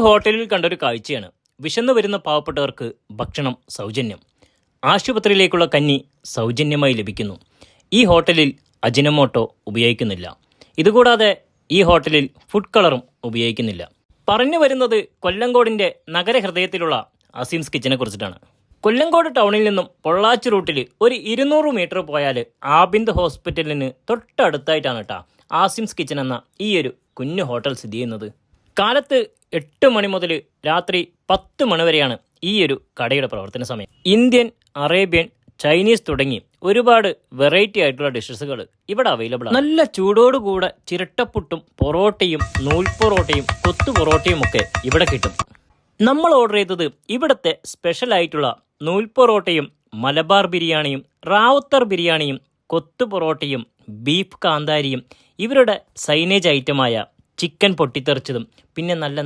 ഹോട്ടലിൽ കണ്ടൊരു കാഴ്ചയാണ്. വിശന്നു വരുന്ന പാവപ്പെട്ടവർക്ക് ഭക്ഷണം സൗജന്യം. ആശുപത്രിയിലേക്കുള്ള കഞ്ഞി സൗജന്യമായി ലഭിക്കുന്നു. ഈ ഹോട്ടലിൽ അജിനമോട്ടോ ഉപയോഗിക്കുന്നില്ല. ഇതുകൂടാതെ ഈ ഹോട്ടലിൽ ഫുഡ് കളറും ഉപയോഗിക്കുന്നില്ല. പറഞ്ഞു വരുന്നത് കൊല്ലങ്കോടിൻ്റെ നഗരഹൃദയത്തിലുള്ള അസീംസ് കിച്ചനെ കുറിച്ചിട്ടാണ്. കൊല്ലങ്കോട് ടൗണിൽ നിന്നും പൊള്ളാച്ചി റൂട്ടിൽ ഒരു 200 മീറ്റർ പോയാൽ ആബിന്ദ് ഹോസ്പിറ്റലിന് തൊട്ടടുത്തായിട്ടാണ് കേട്ടോ ആസിംസ് കിച്ചൻ എന്ന ഈ ഒരു കുഞ്ഞു ഹോട്ടൽ സ്ഥിതി ചെയ്യുന്നത്. കാലത്ത് 8 മണി മുതൽ രാത്രി 10 മണി വരെയാണ് ഈ ഒരു കടയുടെ പ്രവർത്തന സമയം. ഇന്ത്യൻ, അറേബ്യൻ, ചൈനീസ് തുടങ്ങി ഒരുപാട് വെറൈറ്റി ആയിട്ടുള്ള ഡിഷസുകൾ ഇവിടെ അവൈലബിൾ ആണ്. നല്ല ചൂടോടുകൂടെ ചിരട്ടപ്പുട്ടും പൊറോട്ടയും നൂൽ പൊറോട്ടയും കൊത്തു പൊറോട്ടയും ഒക്കെ ഇവിടെ കിട്ടും. നമ്മൾ ഓർഡർ ചെയ്തത് ഇവിടുത്തെ സ്പെഷ്യൽ ആയിട്ടുള്ള നൂൽ പൊറോട്ടയും മലബാർ ബിരിയാണിയും റാവുത്തർ ബിരിയാണിയും കൊത്തു പൊറോട്ടയും ബീഫ് കാന്താരിയും ഇവരുടെ സൈനേജ് ഐറ്റമായ ചിക്കൻ പൊട്ടിത്തെറിച്ചതും പിന്നെ നല്ല